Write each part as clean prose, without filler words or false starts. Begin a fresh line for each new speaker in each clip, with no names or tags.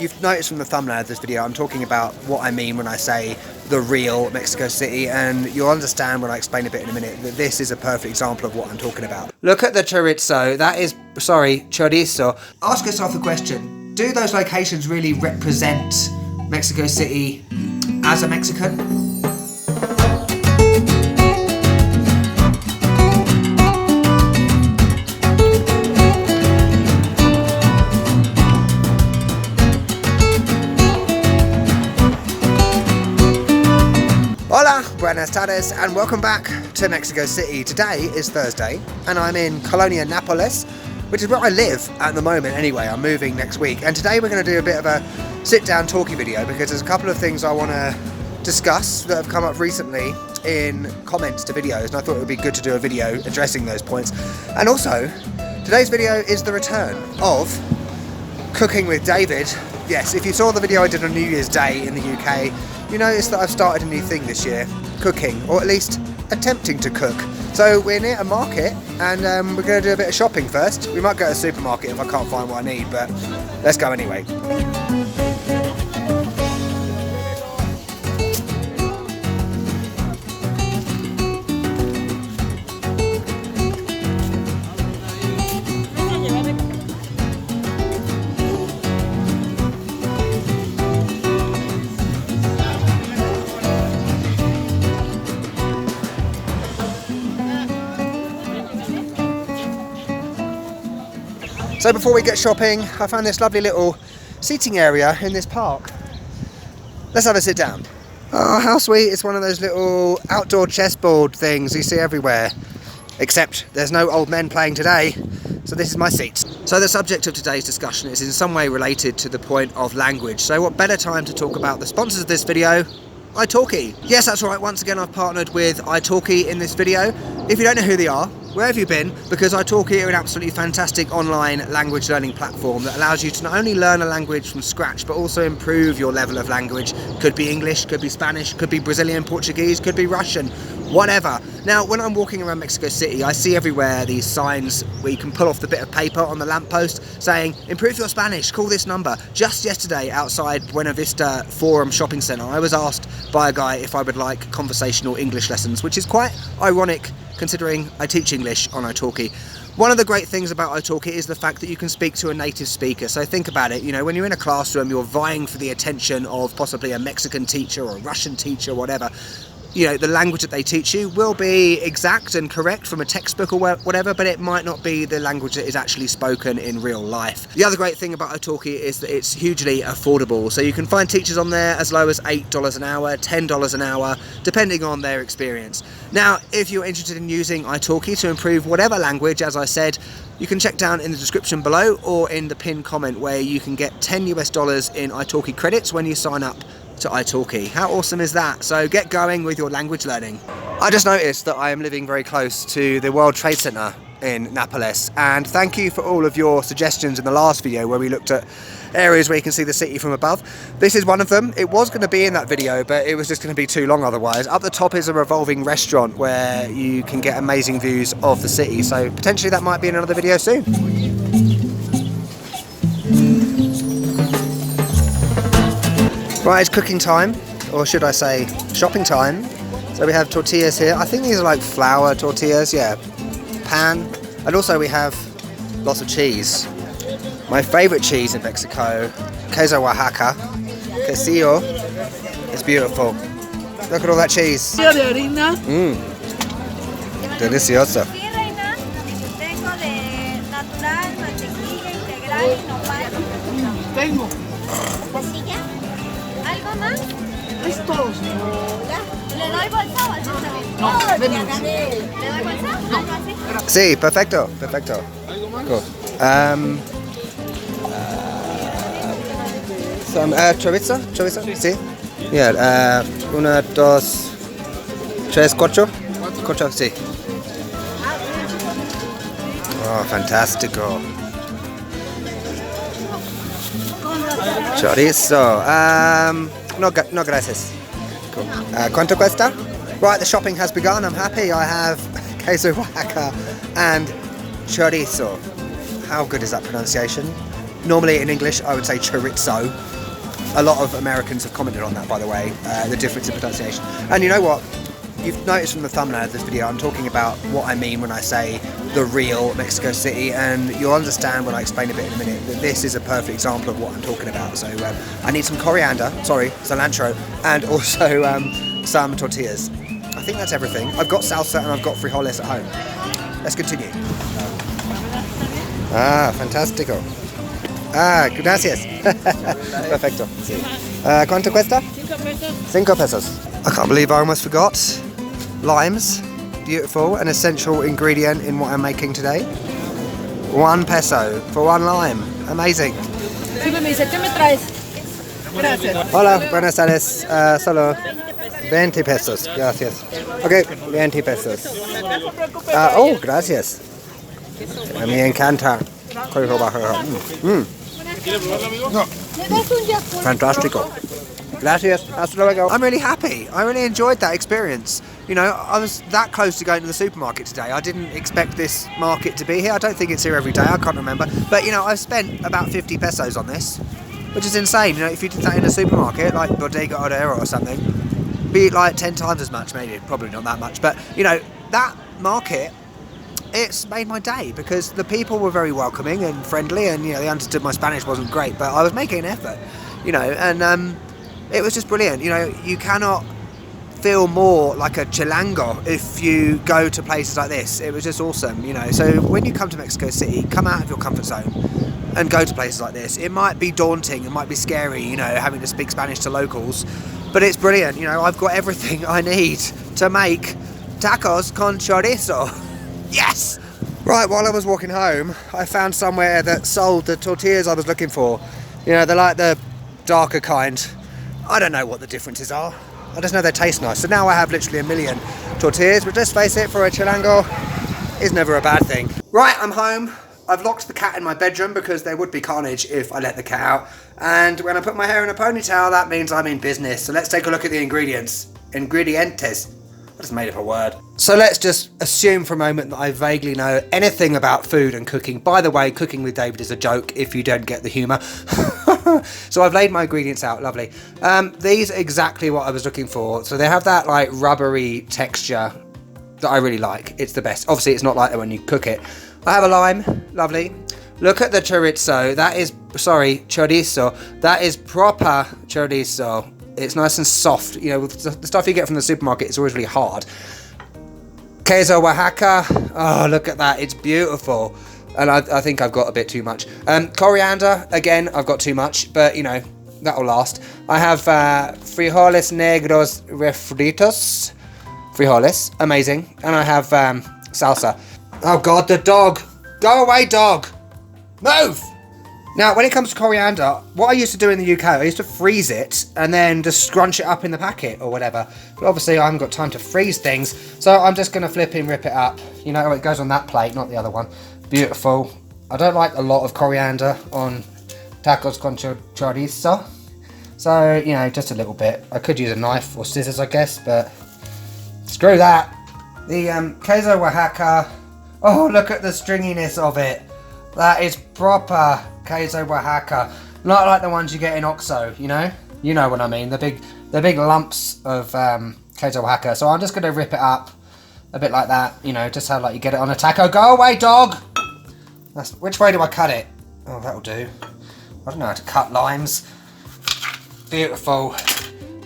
you've noticed from the thumbnail of this video, I'm talking about what I mean when I say the real Mexico City, and you'll understand when I explain a bit in a minute that this is a perfect example of what I'm talking about. Look at the chorizo, that is, sorry, chorizo. Ask yourself the question, do those locations really represent Mexico City as a Mexican? Hola, buenas tardes, and welcome back to Mexico City. Today is Thursday, and I'm in Colonia Napoles, which is where I live at the moment anyway. I'm moving next week, and today we're going to do a bit of a sit-down talky video because there's a couple of things I want to discuss that have come up recently in comments to videos, and I thought it would be good to do a video addressing those points. And also, today's video is the return of Cooking with David. Yes, if you saw the video I did on New Year's Day in the UK, you noticed that I've started a new thing this year, cooking, or at least attempting to cook. So we're near a market, and we're going to do a bit of shopping first. We might go to a supermarket if I can't find what I need, but let's go anyway. So before we get shopping, I found this lovely little seating area in this park. Let's have a sit down. Oh, how sweet. It's one of those little outdoor chessboard things you see everywhere. Except there's no old men playing today, so this is my seat. So the subject of today's discussion is in some way related to the point of language. So what better time to talk about the sponsors of this video? italki. Yes, that's right, once again I've partnered with italki in this video. If you don't know who they are, where have you been? Because italki are an absolutely fantastic online language learning platform that allows you to not only learn a language from scratch, but also improve your level of language. Could be English, could be Spanish, could be Brazilian Portuguese, could be Russian, whatever. Now, when I'm walking around Mexico City, I see everywhere these signs where you can pull off the bit of paper on the lamppost saying, improve your Spanish, call this number. Just yesterday outside Buena Vista Forum Shopping Centre, I was asked by a guy if I would like conversational English lessons, which is quite ironic considering I teach English on italki. One of the great things about italki is the fact that you can speak to a native speaker. So think about it, you know, when you're in a classroom, you're vying for the attention of possibly a Mexican teacher or a Russian teacher or whatever. You know, the language that they teach you will be exact and correct from a textbook or whatever, but it might not be the language that is actually spoken in real life. The other great thing about italki is that it's hugely affordable. So you can find teachers on there as low as $8 an hour, $10 an hour, depending on their experience. Now, if you're interested in using italki to improve whatever language, as I said, you can check down in the description below or in the pinned comment where you can get $10 US in italki credits when you sign up to italki. How awesome is that? So get going with your language learning. I just noticed that I am living very close to the World Trade Center in Napoles, and thank you for all of your suggestions in the last video where we looked at areas where you can see the city from above. This is one of them. It was going to be in that video, but it was just going to be too long otherwise. Up the top is a revolving restaurant where you can get amazing views of the city, so potentially that might be in another video soon. Right, it's cooking time, or should I say shopping time. So we have tortillas here. I think these are like flour tortillas, yeah. Pan. And also we have lots of cheese. My favorite cheese in Mexico, queso Oaxaca. Quesillo. It's beautiful. Look at all that cheese. Mmm. Delicioso.
Es todo. ¿Le doy bolsa o así? No, ¿le doy bolsa? ¿Algo así?
Sí, perfecto, perfecto. Cool. Chorizo? Chorizo? Sí. Yeah, una, dos, tres, cuatro? Cuatro, sí. Oh, fantástico. Chorizo. No gracias. Cool. ¿Cuánto cuesta? Right, the shopping has begun. I'm happy. I have queso Oaxaca and chorizo. How good is that pronunciation? Normally in English I would say chorizo. A lot of Americans have commented on that, by the way, the difference in pronunciation. And you know what? You've noticed from the thumbnail of this video I'm talking about what I mean when I say the real Mexico City, and you'll understand when I explain a bit in a minute that this is a perfect example of what I'm talking about. So I need some coriander, sorry, cilantro, and also some tortillas. I think that's everything. I've got salsa and I've got frijoles at home. Let's continue. Ah, fantastico. Ah, gracias. Perfecto. Sí. ¿Cuánto cuesta? 5 pesos. I can't believe I almost forgot. Limes, beautiful, an essential ingredient in what I'm making today. 1 peso for 1 lime, amazing. Hola, buenas tardes, solo 20 pesos, gracias. Ok, 20 pesos. Oh, gracias. A mí me encanta. Fantástico. Gracias. Hasta luego. I'm really happy. I really enjoyed that experience. You know, I was that close to going to the supermarket today. I didn't expect this market to be here. I don't think it's here every day. I can't remember. But, you know, I've spent about 50 pesos on this, which is insane. You know, if you did that in a supermarket, like Bodega Odero or something, be like 10 times as much, maybe. Probably not that much. But, you know, that market, it's made my day because the people were very welcoming and friendly, and, you know, they understood my Spanish wasn't great, but I was making an effort, you know, and it was just brilliant. You know, you cannot feel more like a Chilango if you go to places like this. It was just awesome, you know. So when you come to Mexico City, come out of your comfort zone and go to places like this. It might be daunting, it might be scary, you know, having to speak Spanish to locals, but it's brilliant. You know, I've got everything I need to make tacos con chorizo. Yes! Right, while I was walking home, I found somewhere that sold the tortillas I was looking for. You know, they're like the darker kind. I don't know what the differences are. I just know they taste nice. So now I have literally 1 million tortillas, but let's face it, for a Chilango, is never a bad thing. Right, I'm home. I've locked the cat in my bedroom because there would be carnage if I let the cat out. And when I put my hair in a ponytail, that means I'm in business. So let's take a look at the ingredients. Ingredientes. I just made up a word. So let's just assume for a moment that I vaguely know anything about food and cooking. By the way, cooking with David is a joke if you don't get the humour. So I've laid my ingredients out, lovely. These are exactly what I was looking for. So they have that like rubbery texture that I really like. It's the best. Obviously it's not like that when you cook it. I have a lime, lovely. Look at the chorizo. That is, sorry, chorizo. That is proper chorizo. It's nice and soft. You know, the stuff you get from the supermarket is always really hard. Queso Oaxaca. Oh, look at that. It's beautiful. And I think I've got a bit too much. Coriander, again, I've got too much, but, you know, that'll last. I have frijoles negros refritos. Frijoles, amazing. And I have salsa. Oh, God, the dog. Go away, dog. Move! Now, when it comes to coriander, what I used to do in the UK, I used to freeze it and then just scrunch it up in the packet or whatever. But obviously, I haven't got time to freeze things, so I'm just going to flip and rip it up. You know, it goes on that plate, not the other one. Beautiful. I don't like a lot of coriander on tacos con chorizo. So, you know, just a little bit. I could use a knife or scissors, I guess, but screw that. The queso Oaxaca. Oh, look at the stringiness of it. That is proper queso Oaxaca. Not like the ones you get in Oxo, you know? You know what I mean. The big lumps of queso Oaxaca. So I'm just going to rip it up a bit like that, you know, just how like you get it on a taco. Go away, dog! Which way do I cut it? Oh, that'll do. I don't know how to cut limes. Beautiful.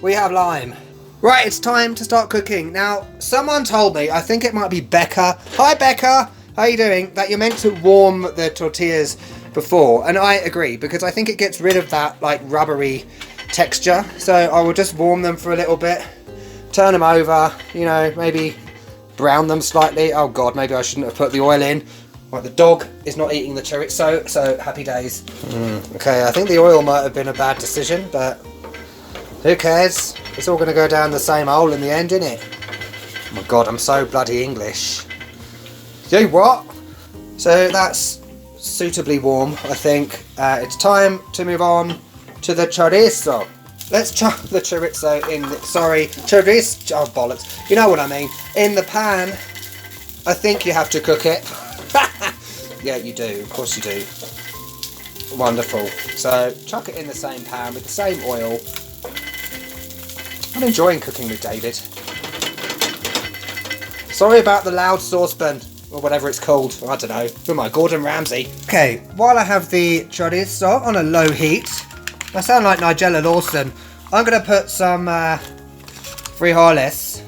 We have lime. Right, it's time to start cooking. Now, someone told me, I think it might be Becca. Hi, Becca! How are you doing? That you're meant to warm the tortillas before, and I agree, because I think it gets rid of that like rubbery texture. So I will just warm them for a little bit, turn them over, you know, maybe brown them slightly. Oh God, maybe I shouldn't have put the oil in. Right, the dog is not eating the chorizo, so happy days. Okay, I think the oil might have been a bad decision, but who cares? It's all going to go down the same hole in the end, isn't it? Oh my God, I'm so bloody English. You what? So that's suitably warm, I think. It's time to move on to the chorizo. Let's chop the chorizo in the, sorry, chorizo, oh bollocks, you know what I mean. In the pan, I think you have to cook it. Yeah, you do, of course you do. wonderful. So chuck it in the same pan with the same oil. I'm enjoying cooking with David. Sorry about the loud saucepan, or whatever it's called. I don't know. Who am I, Gordon Ramsay? Okay, while I have the chorizo on a low heat, I sound like Nigella Lawson. I'm going to put some frijoles,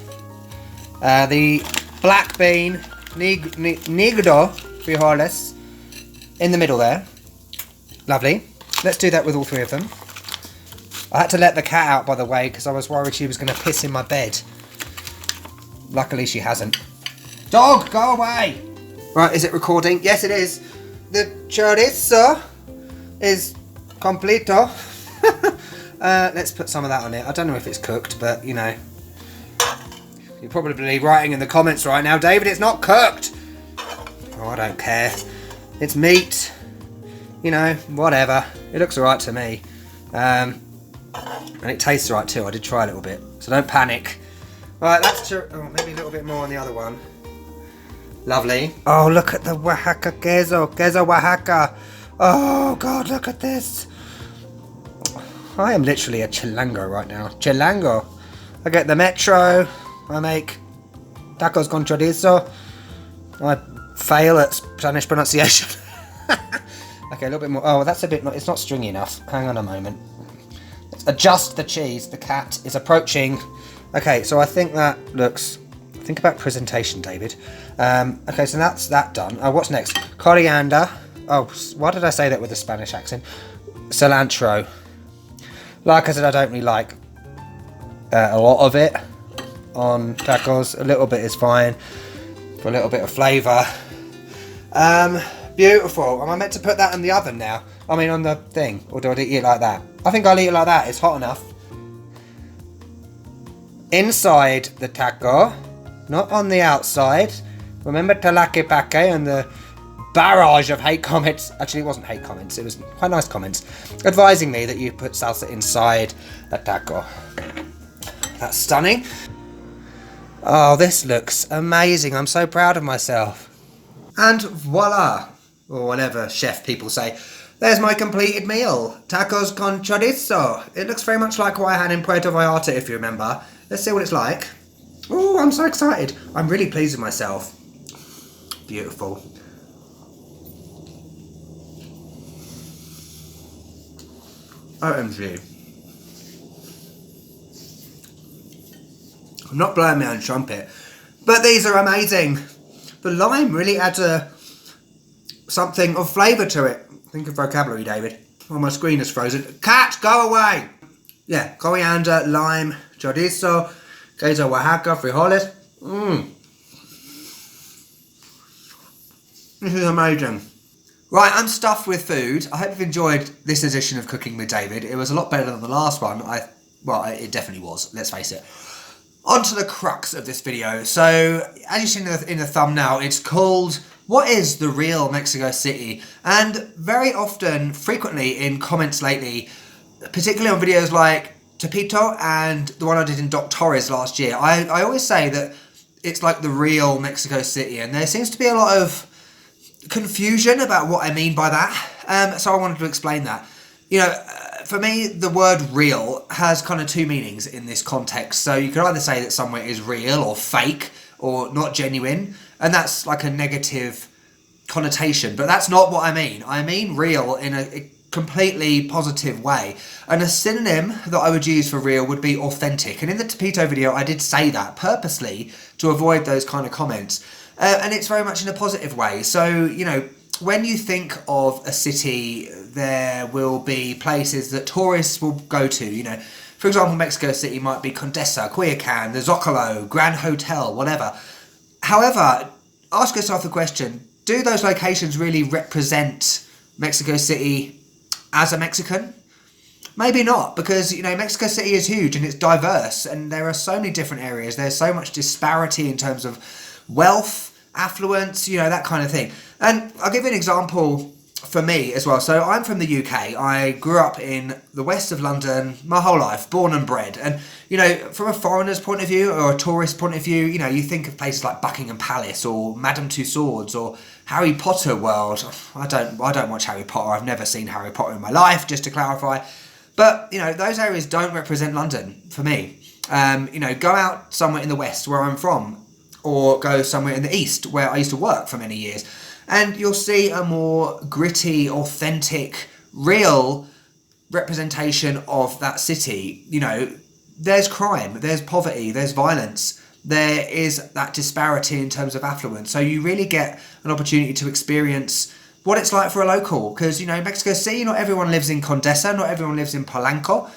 the black bean negro frijoles, in the middle there. Lovely. Let's do that with all three of them. I had to let the cat out, by the way, because I was worried she was going to piss in my bed. Luckily she hasn't. Dog, go away! Right, is it recording? Yes, it is. The chorizo is completo. Let's put some of that on it. I don't know if it's cooked, but, you know. You're probably writing in the comments right now, David, it's not cooked! Oh, I don't care. It's meat. You know, whatever. It looks alright to me. And it tastes alright too. I did try a little bit. So don't panic. Right, that's maybe a little bit more on the other one. Lovely. Oh, look at the Oaxaca queso. Queso Oaxaca. Oh, God, look at this. I am literally a Chilango right now. Chilango. I get the metro. I make tacos con chorizo. I fail at Spanish pronunciation. Okay, a little bit more. Oh, that's a bit. It's not stringy enough. Hang on a moment. Let's adjust the cheese. The cat is approaching. Okay, so I think that looks. Think about presentation, David. Okay, so that's that done. What's next? Coriander. Oh, why did I say that with a Spanish accent? Cilantro. Like I said, I don't really like a lot of it on tacos. A little bit is fine for a little bit of flavour. Beautiful. Am I meant to put that in the oven now? I mean, on the thing, or do I eat it like that? I think I'll eat it like that. It's hot enough. Inside the taco, not on the outside. Remember Talake Pake and the barrage of hate comments. Actually, it wasn't hate comments. It was quite nice comments advising me that you put salsa inside the taco. That's stunning. Oh, this looks amazing. I'm so proud of myself. And voila, or whatever chef people say. There's my completed meal. Tacos con chorizo. It looks very much like what I had in Puerto Vallarta, if you remember. Let's see what it's like. Oh, I'm so excited. I'm really pleased with myself. Beautiful. OMG. I'm not blowing my own trumpet, but these are amazing. The lime really adds something of flavour to it. Think of vocabulary, David. Oh, my screen is frozen. Cat, go away! Yeah, coriander, lime, chorizo, queso Oaxaca, frijoles. This is amazing. Right, I'm stuffed with food. I hope you've enjoyed this edition of Cooking with David. It was a lot better than the last one. Well, it definitely was, let's face it. On to the crux of this video. So, as you've seen in the thumbnail, it's called What is the Real Mexico City? And very often, frequently in comments lately, particularly on videos like Tepito and the one I did in Doc Torres last year, I always say that it's like the real Mexico City, and there seems to be a lot of confusion about what I mean by that. So I wanted to explain that. You know, for me, the word real has kind of two meanings in this context. So you can either say that somewhere is real or fake or not genuine, and that's like a negative connotation, but that's not what I mean. I mean real in a completely positive way. And a synonym that I would use for real would be authentic. And in the Tepito video, I did say that purposely to avoid those kind of comments. And it's very much in a positive way. So, you know, when you think of a city, there will be places that tourists will go to, you know. For example, Mexico City might be Condesa, Culiacan, the Zocalo, Grand Hotel, whatever. However, ask yourself the question, do those locations really represent Mexico City as a Mexican? Maybe not, because, you know, Mexico City is huge and it's diverse, and there are so many different areas. There's so much disparity in terms of wealth, affluence, you know, that kind of thing. And I'll give you an example for me as well. So I'm from the UK. I grew up in the west of London my whole life, born and bred. And, you know, from a foreigner's point of view or a tourist point of view, you know, you think of places like Buckingham Palace or Madame Tussauds or Harry Potter world. I don't watch Harry Potter. I've never seen Harry Potter in my life, just to clarify. But, you know, those areas don't represent London for me. You know, go out somewhere in the west where I'm from, or go somewhere in the east where I used to work for many years, and you'll see a more gritty, authentic, real representation of that city. You know, there's crime, there's poverty, there's violence, there is that disparity in terms of affluence. So you really get an opportunity to experience what it's like for a local, because, you know, Mexico City, not everyone lives in Condesa, not everyone lives in Polanco.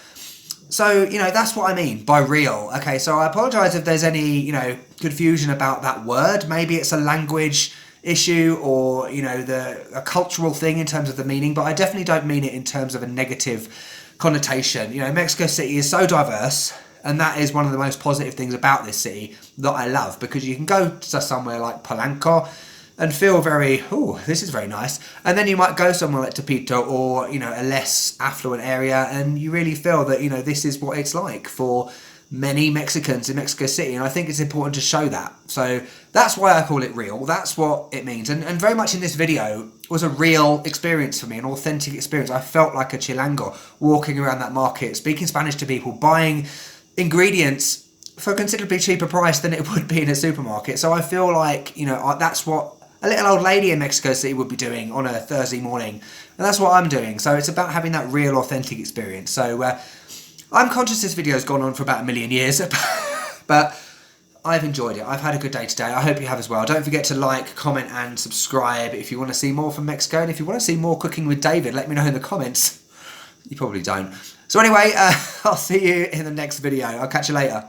So, you know, that's what I mean by real. Okay, so I apologise if there's any, you know, confusion about that word. Maybe it's a language issue, or, you know, a cultural thing in terms of the meaning, but I definitely don't mean it in terms of a negative connotation. You know, Mexico City is so diverse, and that is one of the most positive things about this city that I love, because you can go to somewhere like Polanco and feel very, oh, this is very nice. And then you might go somewhere like Tepito, or, you know, a less affluent area, and you really feel that, you know, this is what it's like for many Mexicans in Mexico City. And I think it's important to show that. So that's why I call it real. That's what it means. And very much in this video was a real experience for me, an authentic experience. I felt like a Chilango walking around that market, speaking Spanish to people, buying ingredients for a considerably cheaper price than it would be in a supermarket. So I feel like, you know, that's what a little old lady in Mexico City would be doing on a Thursday morning, and that's what I'm doing. So it's about having that real, authentic experience. So I'm conscious this video's gone on for about 1 million years, but I've enjoyed it. I've had a good day today. I hope you have as well. Don't forget to like, comment and subscribe if you want to see more from Mexico, and if you want to see more cooking with David, let me know in the comments. You probably don't. So anyway, I'll see you in the next video. I'll catch you later.